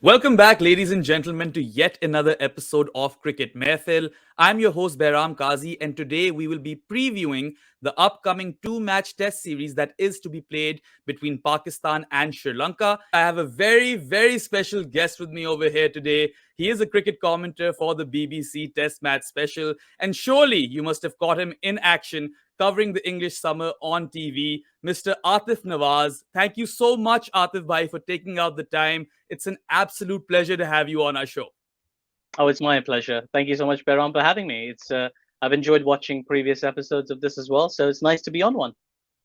Welcome back, ladies and gentlemen, to yet another episode of Cricket Mehfil. I'm your host, Behram Kazi, and today we will be previewing the upcoming two-match test series that is to be played between Pakistan and Sri Lanka. I have a very special guest with me over here today. He is a cricket commentator for the BBC Test Match Special, and surely you must have caught him in action covering the English summer on TV, Mr. Atif Nawaz. Thank you so much, Atif Bhai, for taking out the time. It's an absolute pleasure to have you on our show. Oh, it's my pleasure. Thank you so much, Behram, for having me. I've enjoyed watching previous episodes of this as well, so it's nice to be on one.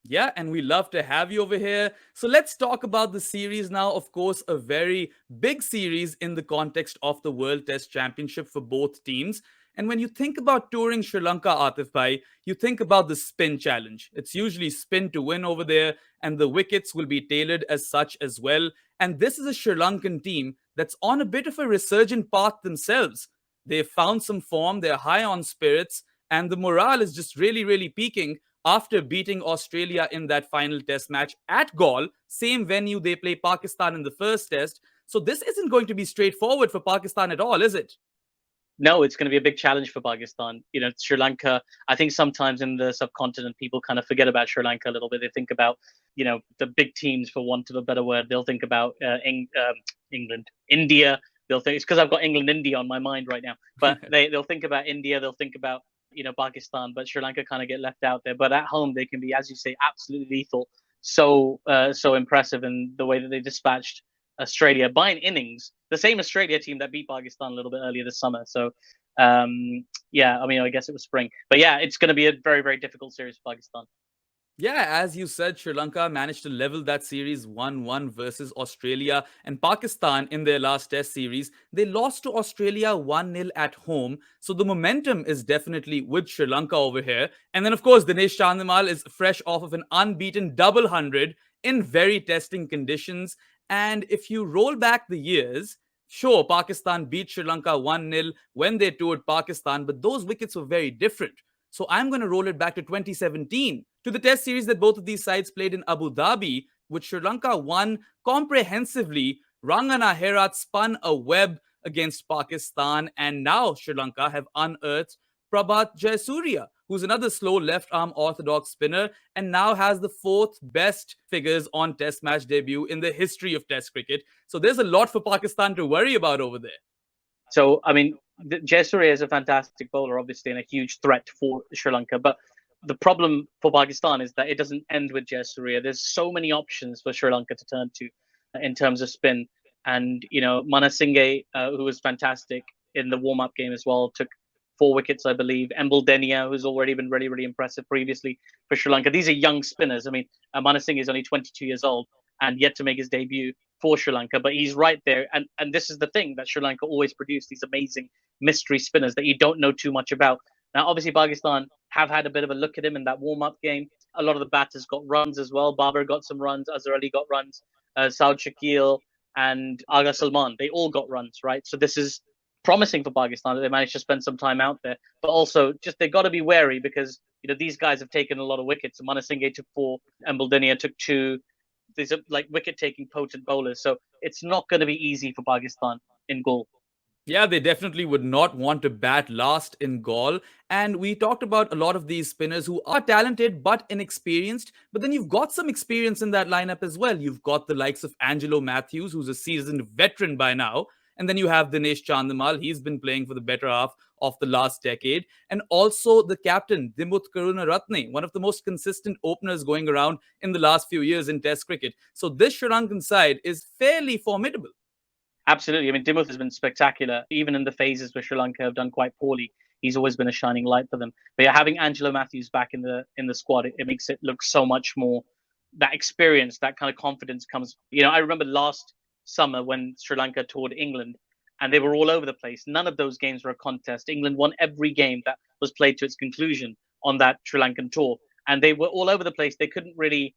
Yeah, and we love to have you over here. So let's talk about the series now. Of course, a very big series in the context of the World Test Championship for both teams. And when you think about touring Sri Lanka, Atif Bhai, you think about the spin challenge. It's usually spin to win over there, and the wickets will be tailored as such as well. And this is a Sri Lankan team that's on a bit of a resurgent path themselves. They've found some form, they're high on spirits, and the morale is just really peaking after beating Australia in that final test match at Galle, same venue they play Pakistan in the first test. So this isn't going to be straightforward for Pakistan at all, is it? No, it's going to be a big challenge for Pakistan. Sri Lanka, I think sometimes in the subcontinent, people kind of forget about Sri Lanka a little bit. They think about, the big teams, for want of a better word. They'll think about England, India. They'll think, it's because I've got England, India on my mind right now. But they'll think about India. They'll think about, Pakistan. But Sri Lanka kind of get left out there. But at home, they can be, as you say, absolutely lethal. So impressive in the way that they dispatched Australia by an innings, the same Australia team that beat Pakistan a little bit earlier this summer. So, I guess it was spring. But yeah, it's going to be a very difficult series for Pakistan. Yeah, as you said, Sri Lanka managed to level that series 1-1 versus Australia, and Pakistan in their last test series, they lost to Australia 1-0 at home. So the momentum is definitely with Sri Lanka over here. And then, of course, Dinesh Chandimal is fresh off of an unbeaten double hundred in very testing conditions. And if you roll back the years, sure, Pakistan beat Sri Lanka 1-0 when they toured Pakistan, but those wickets were very different. So I'm going to roll it back to 2017, to the test series that both of these sides played in Abu Dhabi, which Sri Lanka won comprehensively. Rangana Herat spun a web against Pakistan, and now Sri Lanka have unearthed Prabhat Jayasuriya, who's another slow left-arm orthodox spinner, and now has the fourth best figures on test match debut in the history of test cricket. So there's a lot for Pakistan to worry about over there. So, Jayasuriya is a fantastic bowler, obviously, and a huge threat for Sri Lanka. But the problem for Pakistan is that it doesn't end with Jayasuriya. There's so many options for Sri Lanka to turn to in terms of spin. And, Manasinghe, who was fantastic in the warm-up game as well, took 4 wickets, I believe. Embal Denia, who's already been really impressive previously for Sri Lanka. These are young spinners. Manasinghe is only 22 years old and yet to make his debut for Sri Lanka, but he's right there. And this is the thing that Sri Lanka always produce, these amazing mystery spinners that you don't know too much about. Now, obviously, Pakistan have had a bit of a look at him in that warm-up game. A lot of the batters got runs as well. Babar got some runs. Azhar Ali got runs. Saud Shakil and Agha Salman, they all got runs, right? So this is promising for Pakistan that they managed to spend some time out there. But also, just they've got to be wary because, these guys have taken a lot of wickets. Manasinghe took 4. Embal Denia took 2. These are like wicket-taking potent bowlers. So it's not going to be easy for Pakistan in Galle. Yeah, they definitely would not want to bat last in Galle. And we talked about a lot of these spinners who are talented but inexperienced. But then you've got some experience in that lineup as well. You've got the likes of Angelo Matthews, who's a seasoned veteran by now. And then you have Dinesh Chandimal. He's been playing for the better half of the last decade. And also the captain, Dimuth Karunaratne, one of the most consistent openers going around in the last few years in Test cricket. So this Sri Lankan side is fairly formidable. Absolutely. Dimuth has been spectacular. Even in the phases where Sri Lanka have done quite poorly, he's always been a shining light for them. But yeah, having Angelo Matthews back in the squad, it makes it look so much more, that experience, that kind of confidence comes. I remember last summer when Sri Lanka toured England and they were all over the place. None of those games were a contest. England won every game that was played to its conclusion on that Sri Lankan tour. And they were all over the place. They couldn't really,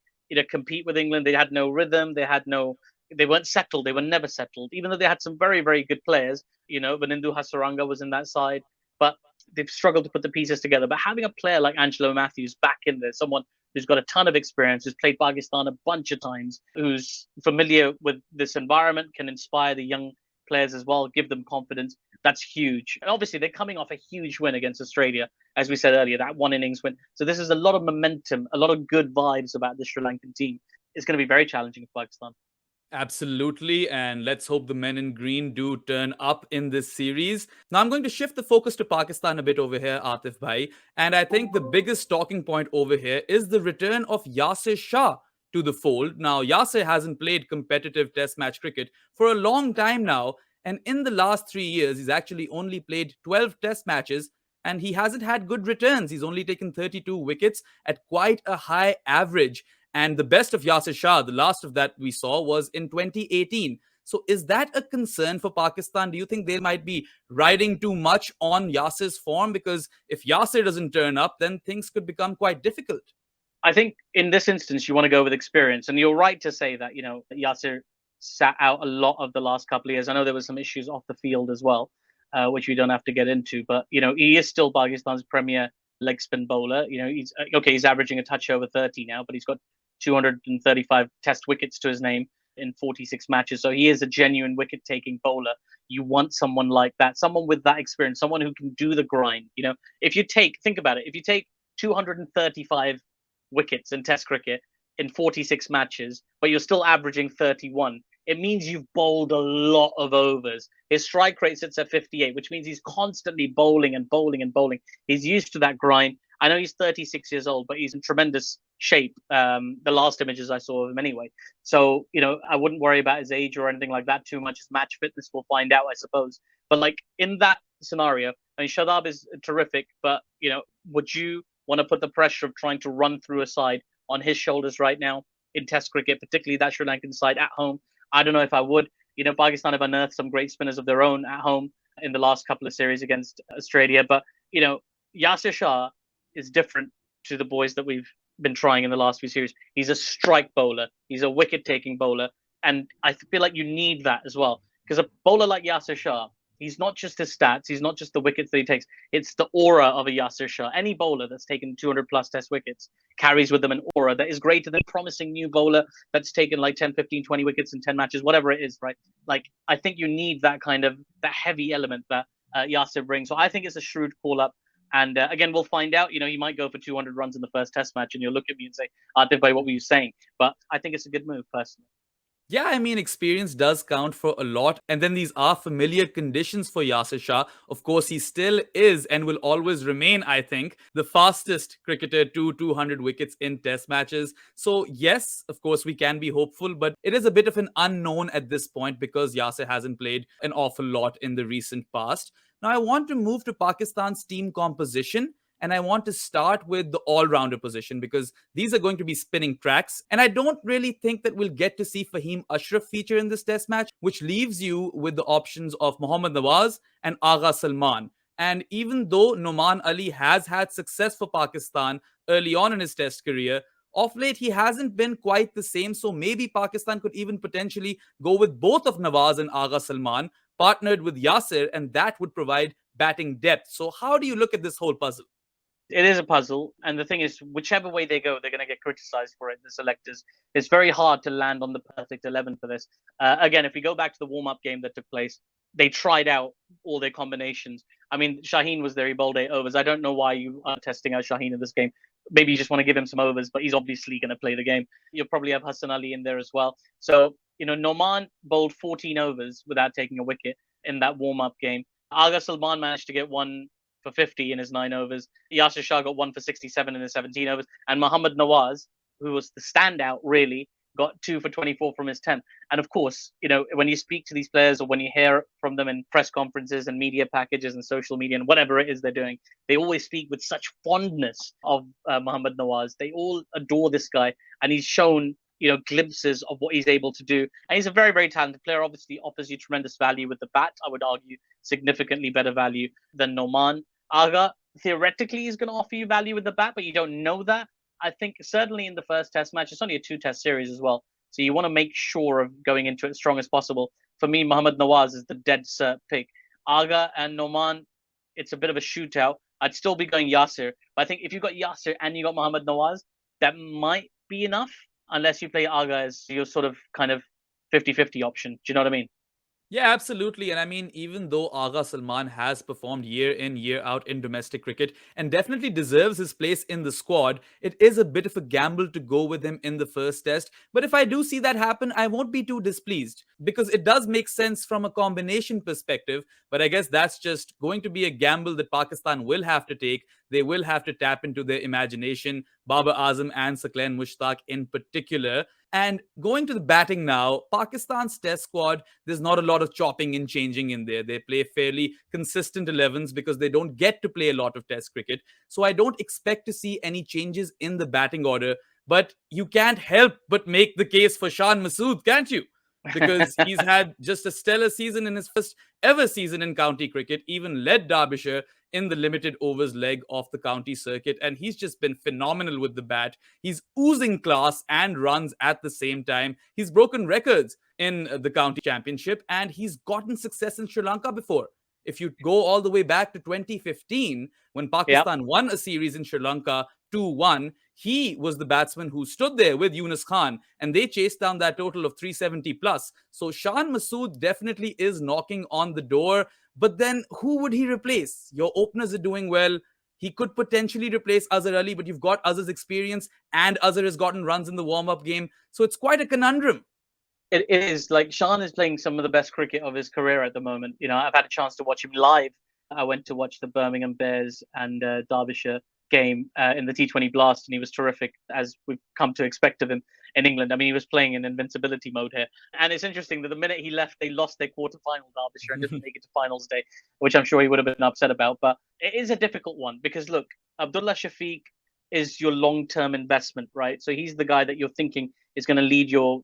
compete with England. They had no rhythm. They weren't settled. They were never settled, even though they had some very good players. Vanindu Hasaranga was in that side, but they've struggled to put the pieces together. But having a player like Angelo Matthews back in there, someone who's got a ton of experience, who's played Pakistan a bunch of times, who's familiar with this environment, can inspire the young players as well, give them confidence. That's huge. And obviously, they're coming off a huge win against Australia, as we said earlier, that one innings win. So this is a lot of momentum, a lot of good vibes about the Sri Lankan team. It's going to be very challenging for Pakistan. Absolutely. And let's hope the men in green do turn up in this series. Now, I'm going to shift the focus to Pakistan a bit over here, Atif Bhai. And I think the biggest talking point over here is the return of Yasir Shah to the fold. Now, Yasir hasn't played competitive test match cricket for a long time now. And in the last 3 years, he's actually only played 12 test matches and he hasn't had good returns. He's only taken 32 wickets at quite a high average. And the best of Yasir Shah, the last of that we saw, was in 2018. So is that a concern for Pakistan? Do you think they might be riding too much on Yasir's form? Because if Yasir doesn't turn up, then things could become quite difficult. I think in this instance, you want to go with experience. And you're right to say that, Yasir sat out a lot of the last couple of years. I know there was some issues off the field as well, which we don't have to get into. But, he is still Pakistan's premier leg spin bowler. He's averaging a touch over 30 now, but he's got 235 test wickets to his name in 46 matches. So he is a genuine wicket-taking bowler. You want someone like that, someone with that experience, someone who can do the grind. Think about it, if you take 235 wickets in test cricket in 46 matches, but you're still averaging 31, it means you've bowled a lot of overs. His strike rate sits at 58, which means he's constantly bowling and bowling and bowling. He's used to that grind. I know he's 36 years old, but he's in tremendous shape. The last images I saw of him anyway. So, I wouldn't worry about his age or anything like that too much. His match fitness we'll find out, I suppose. But like in that scenario, Shadab is terrific, but, would you want to put the pressure of trying to run through a side on his shoulders right now in Test cricket, particularly that Sri Lankan side at home? I don't know if I would. Pakistan have unearthed some great spinners of their own at home in the last couple of series against Australia. But, Yasir Shah is different to the boys that we've been trying in the last few series. He's a strike bowler. He's a wicket-taking bowler. And I feel like you need that as well. Because a bowler like Yasir Shah, he's not just his stats. He's not just the wickets that he takes. It's the aura of a Yasir Shah. Any bowler that's taken 200-plus test wickets carries with them an aura that is greater than promising new bowler that's taken like 10, 15, 20 wickets in 10 matches, whatever it is, right? Like, I think you need that heavy element that Yasir brings. So I think it's a shrewd call-up. And again, we'll find out. He might go for 200 runs in the first test match, and you'll look at me and say, Atif Bhai, what were you saying? But I think it's a good move, personally. Yeah, I mean, experience does count for a lot. And then these are familiar conditions for Yasir Shah. Of course, he still is and will always remain, I think, the fastest cricketer to 200 wickets in test matches. So, yes, of course, we can be hopeful, but it is a bit of an unknown at this point because Yasir hasn't played an awful lot in the recent past. Now, I want to move to Pakistan's team composition. And I want to start with the all-rounder position because these are going to be spinning tracks. And I don't really think that we'll get to see Fahim Ashraf feature in this test match, which leaves you with the options of Mohammad Nawaz and Agha Salman. And even though Noman Ali has had success for Pakistan early on in his test career, of late he hasn't been quite the same. So maybe Pakistan could even potentially go with both of Nawaz and Agha Salman, partnered with Yasir, and that would provide batting depth. So how do you look at this whole puzzle? It is a puzzle, and the thing is, whichever way they go, they're going to get criticized for it. The selectors, it's very hard to land on the perfect 11 for this. Again, if we go back to the warm-up game that took place, they tried out all their combinations. I mean, Shaheen was there; he bowled 8 overs. I don't know why you are testing out Shaheen in this game. Maybe you just want to give him some overs, but he's obviously going to play the game. You'll probably have Hassan Ali in there as well. So, Noman bowled 14 overs without taking a wicket in that warm-up game. Agha Salman managed to get one for 50 in his 9 overs. Yasir Shah got 1 for 67 in his 17 overs. And Mohammad Nawaz, who was the standout, really, got 2 for 24 from his 10. And of course, when you speak to these players or when you hear from them in press conferences and media packages and social media and whatever it is they're doing, they always speak with such fondness of Mohammad Nawaz. They all adore this guy. And he's shown glimpses of what he's able to do. And he's a very, very talented player. Obviously offers you tremendous value with the bat. I would argue significantly better value than Noman. Agha, theoretically, is going to offer you value with the bat, but you don't know that. I think certainly in the first test match, it's only a 2-test series as well. So you want to make sure of going into it as strong as possible. For me, Mohammad Nawaz is the dead cert pick. Agha and Noman, it's a bit of a shootout. I'd still be going Yasir. But I think if you've got Yasir and you got Mohammad Nawaz, that might be enough, unless you play Agha as your sort of kind of 50-50 option. Do you know what I mean? Yeah, absolutely. And I mean, even though Agha Salman has performed year in, year out in domestic cricket and definitely deserves his place in the squad, it is a bit of a gamble to go with him in the first test. But if I do see that happen, I won't be too displeased because it does make sense from a combination perspective. But I guess that's just going to be a gamble that Pakistan will have to take. They will have to tap into their imagination, Babar Azam and Saqlain Mushtaq in particular. And going to the batting now, Pakistan's test squad, there's not a lot of chopping and changing in there. They play fairly consistent 11s because they don't get to play a lot of test cricket. So I don't expect to see any changes in the batting order. But you can't help but make the case for Shan Masood, can't you? Because he's had just a stellar season in his first ever season in county cricket, even led Derbyshire in the limited overs leg of the county circuit. And he's just been phenomenal with the bat. He's oozing class and runs at the same time. He's broken records in the county championship and he's gotten success in Sri Lanka before. If you go all the way back to 2015, when Yeah. Pakistan won a series in Sri Lanka 2-1, he was the batsman who stood there with Yunus Khan and they chased down that total of 370 plus. So Shan Masood definitely is knocking on the door. But then who would he replace? Your openers are doing well. He could potentially replace Azhar Ali, but you've got Azhar's experience and Azhar has gotten runs in the warm-up game. So it's quite a conundrum. It is like Shan is playing some of the best cricket of his career at the moment. I've had a chance to watch him live. I went to watch the Birmingham Bears and Derbyshire game in the T20 Blast, and he was terrific, as we've come to expect of him in England. I mean, he was playing in invincibility mode here. And it's interesting that the minute he left, they lost their quarter-final Derbyshire and didn't make it to finals day, which I'm sure he would have been upset about. But it is a difficult one because, look, Abdullah Shafiq is your long-term investment, right? So he's the guy that you're thinking is going to lead your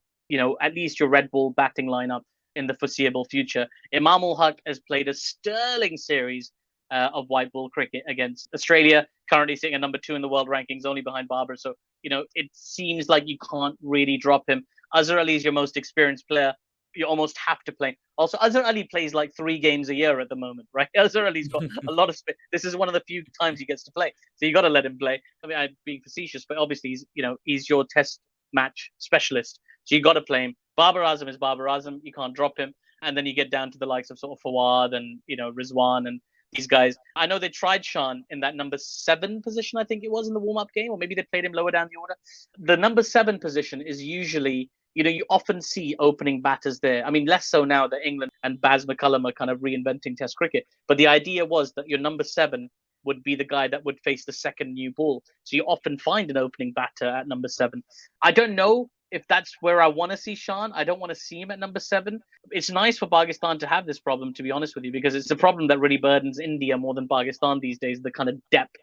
at least your red ball batting lineup in the foreseeable future. Imam ul Haq has played a sterling series of white ball cricket against Australia, currently sitting at number 2 in the world rankings, only behind Babar. So, it seems like you can't really drop him. Azhar Ali is your most experienced player. You almost have to play. Also, Azhar Ali plays like 3 games a year at the moment, right? Azhar Ali's got a lot of space. This is one of the few times he gets to play. So you got to let him play. I mean, I'm being facetious, but obviously he's your test match specialist. So you got to play him. Babar Azam is Babar Azam. You can't drop him. And then you get down to the likes of sort of Fawad and Rizwan and these guys. I know they tried Shan in that number 7 position, I think it was in the warm-up game, or maybe they played him lower down the order. The number 7 position is usually, you often see opening batters there. I mean, less so now that England and Baz McCullum are kind of reinventing Test cricket. But the idea was that your number 7 would be the guy that would face the second new ball. So you often find an opening batter at number 7. I don't know if that's where I want to see Shan. I don't want to see him at number 7. It's nice for Pakistan to have this problem, to be honest with you, because it's a problem that really burdens India more than Pakistan these days, the kind of depth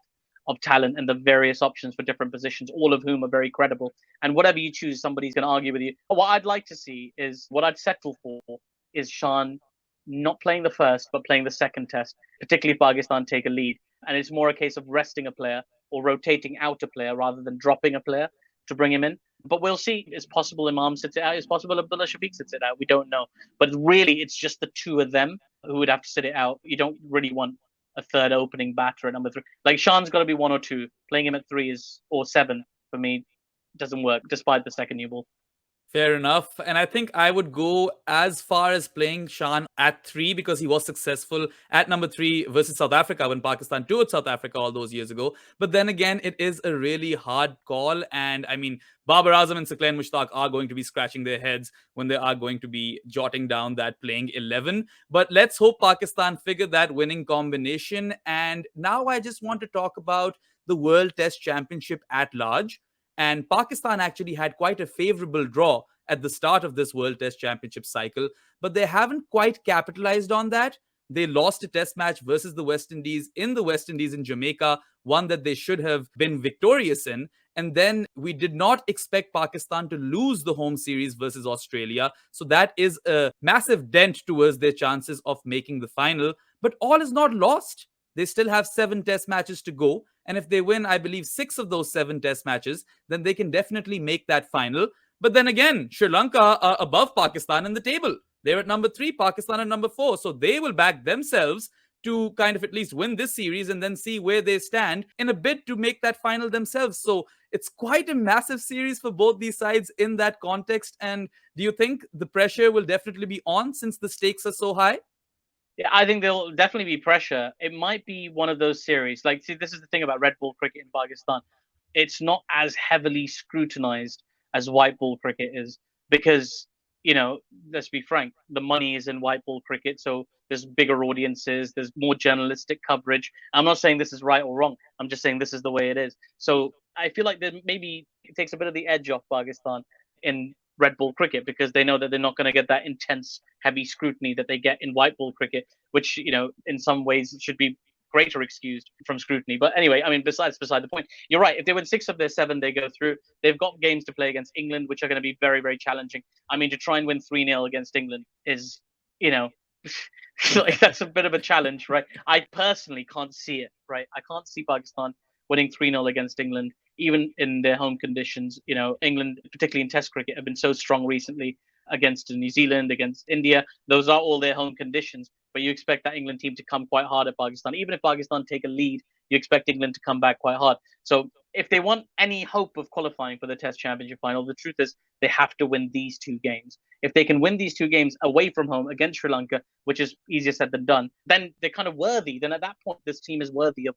of talent and the various options for different positions, all of whom are very credible. And whatever you choose, somebody's going to argue with you. What I'd like to see is, what I'd settle for is Shan not playing the first, but playing the second test, particularly if Pakistan take a lead. And it's more a case of resting a player or rotating out a player rather than dropping a player to bring him in. But we'll see. It's possible Imam sits it out. It's possible Abdullah Shafiq sits it out. We don't know. But really, it's just the 2 of them who would have to sit it out. You don't really want a third opening batter at number 3. Like, Shan's got to be 1 or 2. Playing him at 3 or 7 for me doesn't work, despite the second new ball. Fair enough. And I think I would go as far as playing Shan at 3 because he was successful at number 3 versus South Africa when Pakistan toured South Africa all those years ago. But then again, it is a really hard call. And I mean, Babar Azam and Saqlain Mushtaq are going to be scratching their heads when they are going to be jotting down that playing 11. But let's hope Pakistan figure that winning combination. And now I just want to talk about the World Test Championship at large. And Pakistan actually had quite a favorable draw at the start of this World Test Championship cycle, but they haven't quite capitalized on that. They lost a test match versus the West Indies in Jamaica, one that they should have been victorious in. And then we did not expect Pakistan to lose the home series versus Australia. So that is a massive dent towards their chances of making the final. But all is not lost. They still have 7 test matches to go. And if they win, I believe, 6 of those 7 test matches, then they can definitely make that final. But then again, Sri Lanka are above Pakistan in the table. They're at number 3, Pakistan at number 4. So they will back themselves to kind of at least win this series and then see where they stand in a bid to make that final themselves. So it's quite a massive series for both these sides in that context. And do you think the pressure will definitely be on since the stakes are so high? Yeah, I think there'll definitely be pressure. It might be one of those series. Like, see, this is the thing about red ball cricket in Pakistan. It's not as heavily scrutinized as white ball cricket is because, let's be frank, the money is in white ball cricket. So there's bigger audiences, there's more journalistic coverage. I'm not saying this is right or wrong. I'm just saying this is the way it is. So I feel like that maybe it takes a bit of the edge off Pakistan in red ball cricket because they know that they're not going to get that intense, heavy scrutiny that they get in white ball cricket, which, in some ways should be greater excused from scrutiny. But anyway, I mean, beside the point, you're right. If they win 6 of their 7, they go through. They've got games to play against England, which are going to be very, very challenging. I mean, to try and win 3-0 against England is, like that's a bit of a challenge, right? I personally can't see it, right? I can't see Pakistan winning 3-0 against England, even in their home conditions. England, particularly in Test cricket, have been so strong recently against New Zealand, against India. Those are all their home conditions. But you expect that England team to come quite hard at Pakistan. Even if Pakistan take a lead, you expect England to come back quite hard. So if they want any hope of qualifying for the Test Championship final, the truth is they have to win these 2 games. If they can win these 2 games away from home against Sri Lanka, which is easier said than done, then they're kind of worthy. Then at that point, this team is worthy of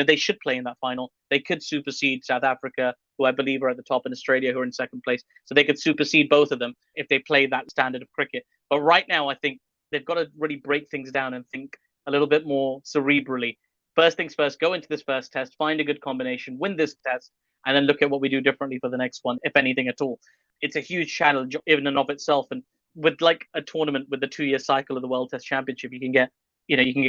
they should play in that final. They could supersede South Africa, who I believe are at the top, and Australia, who are in second place. So they could supersede both of them if they play that standard of cricket. But right now, I think they've got to really break things down and think a little bit more cerebrally. First things first, go into this first test, find a good combination, win this test, and then look at what we do differently for the next one, if anything at all. It's a huge challenge in and of itself. And with like a tournament with the 2-year cycle of the World Test Championship, you can get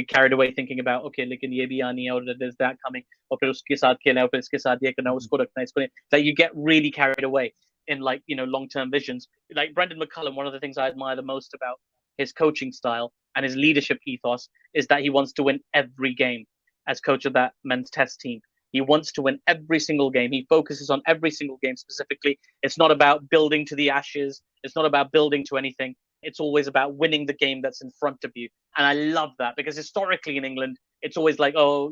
carried away thinking about, okay, लेकिन ये भी आनी है और there's that coming और फिर उसके साथ खेलना है और फिर इसके साथ ये करना उसको रखना है इसको that you get really carried away in long-term visions. Like Brendan McCullum, one of the things I admire the most about his coaching style and his leadership ethos is that he wants to win every game as coach of that men's test team. He wants to win every single game. He focuses on every single game specifically. It's not about building to the ashes. It's not about building to anything. It's always about winning the game that's in front of you. And I love that because historically in England, it's always like, oh,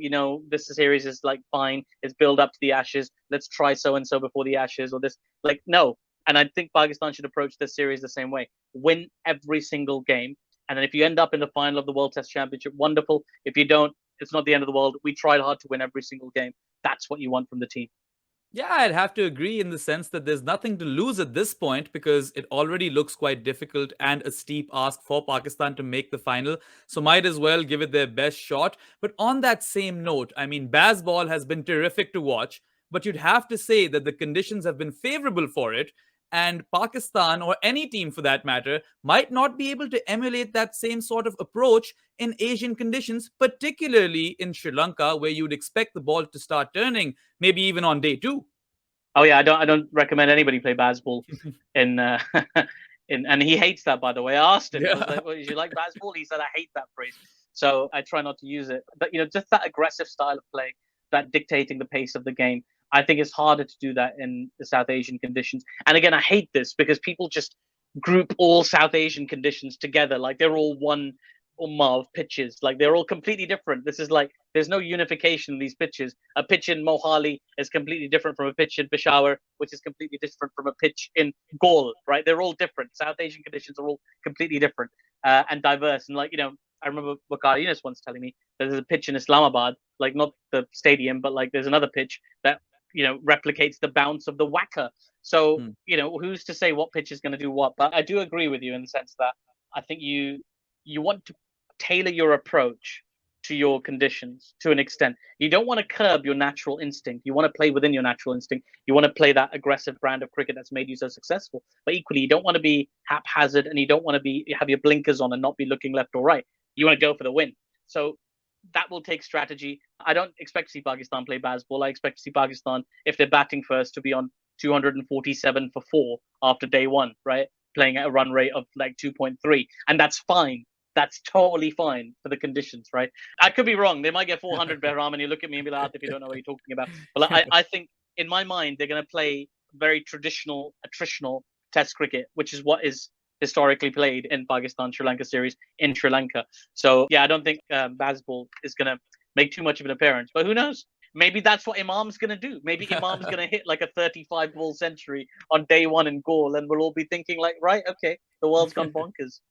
this series is like fine. It's build up to the ashes. Let's try so-and-so before the ashes or this. Like, no. And I think Pakistan should approach this series the same way. Win every single game. And then if you end up in the final of the World Test Championship, wonderful. If you don't, it's not the end of the world. We tried hard to win every single game. That's what you want from the team. Yeah, I'd have to agree in the sense that there's nothing to lose at this point because it already looks quite difficult and a steep ask for Pakistan to make the final. So might as well give it their best shot. But on that same note, I mean, Bazball has been terrific to watch, but you'd have to say that the conditions have been favorable for it. And Pakistan, or any team for that matter, might not be able to emulate that same sort of approach in Asian conditions, particularly in Sri Lanka, where you'd expect the ball to start turning, maybe even on day 2. Oh yeah, I don't recommend anybody play Bazball in and he hates that, by the way. I asked him, I was Yeah. like, well, you like Bazball? He said, I hate that phrase. So I try not to use it. But just that aggressive style of play, that dictating the pace of the game. I think it's harder to do that in the South Asian conditions. And again, I hate this because people just group all South Asian conditions together. Like they're all one ummah of pitches. Like they're all completely different. This is like there's no unification in these pitches. A pitch in Mohali is completely different from a pitch in Peshawar, which is completely different from a pitch in Gaul, right? They're all different. South Asian conditions are all completely different and diverse. And I remember Wakar Yunus once telling me that there's a pitch in Islamabad, like not the stadium, but like there's another pitch that replicates the bounce of the whacker. So who's to say what pitch is going to do what? But I do agree with you in the sense that I think you want to tailor your approach to your conditions to an extent. You don't want to curb your natural instinct. You want to play within your natural instinct. You want to play that aggressive brand of cricket that's made you so successful. But equally, you don't want to be haphazard and you don't want to have your blinkers on and not be looking left or right. You want to go for the win. So that will take strategy. I don't expect to see Pakistan play Bazball. I expect to see Pakistan, if they're batting first, to be on 247 for 4 after day 1, right? Playing at a run rate of like 2.3. And that's fine. That's totally fine for the conditions, right? I could be wrong. They might get 400 Behram and you look at me and be like, if you don't know what you're talking about. But I think in my mind, they're going to play very traditional, attritional test cricket, which is what is historically played in Pakistan Sri Lanka series in Sri Lanka. So yeah, I don't think Bazball is going to make too much of an appearance. But who knows? Maybe that's what Imam's going to do. Maybe Imam's going to hit like a 35 ball century on day one in goal, and we'll all be thinking like, right, okay, the world's gone bonkers.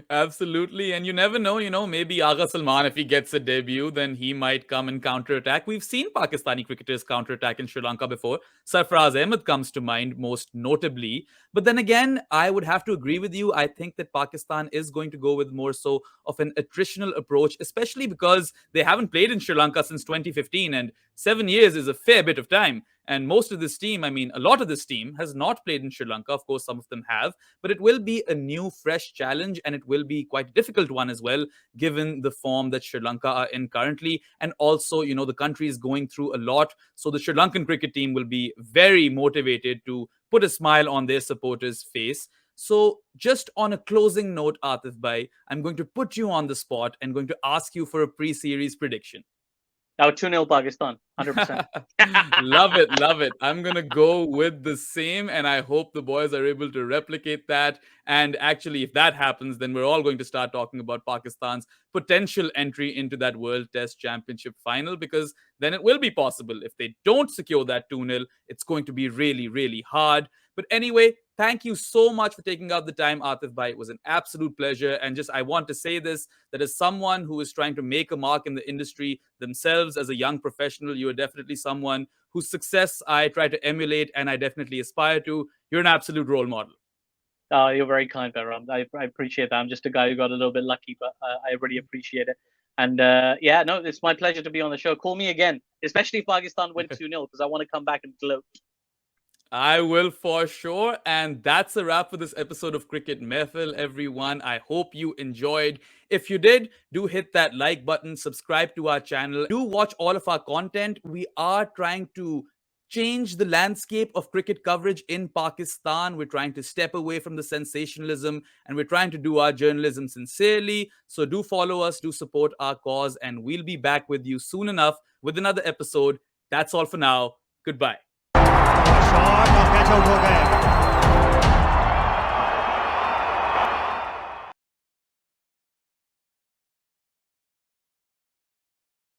Absolutely. And you never know, maybe Agha Salman, if he gets a debut, then he might come and counterattack. We've seen Pakistani cricketers counterattack in Sri Lanka before. Sarfaraz Ahmed comes to mind most notably. But then again, I would have to agree with you. I think that Pakistan is going to go with more so of an attritional approach, especially because they haven't played in Sri Lanka since 2015. And 7 years is a fair bit of time. And most of this team, I mean, a lot of this team has not played in Sri Lanka. Of course, some of them have, but it will be a new, fresh challenge, and it will be quite a difficult one as well, given the form that Sri Lanka are in currently. And also, the country is going through a lot. So the Sri Lankan cricket team will be very motivated to put a smile on their supporters' face. So, just on a closing note, Atif Bhai, I'm going to put you on the spot and going to ask you for a pre-series prediction. Now 2-0 Pakistan, 100%. Love it, love it. I'm going to go with the same, and I hope the boys are able to replicate that. And actually, if that happens, then we're all going to start talking about Pakistan's potential entry into that World Test Championship final, because then it will be possible. If they don't secure that 2-0, it's going to be really, really hard. But anyway, thank you so much for taking out the time, Atif Bhai. It was an absolute pleasure. And just, I want to say this, that as someone who is trying to make a mark in the industry themselves as a young professional, you are definitely someone whose success I try to emulate and I definitely aspire to. You're an absolute role model. You're very kind, Bahram. I appreciate that. I'm just a guy who got a little bit lucky, but I really appreciate it. And yeah, no, it's my pleasure to be on the show. Call me again, especially if Pakistan win 2-0, because I want to come back and gloat. I will for sure. And that's a wrap for this episode of Cricket Mehfil, everyone. I hope you enjoyed. If you did, do hit that like button, subscribe to our channel, do watch all of our content. We are trying to change the landscape of cricket coverage in Pakistan. We're trying to step away from the sensationalism, and we're trying to do our journalism sincerely. So do follow us, do support our cause, and we'll be back with you soon enough with another episode. That's all for now. Goodbye. Shot और catch out हो गए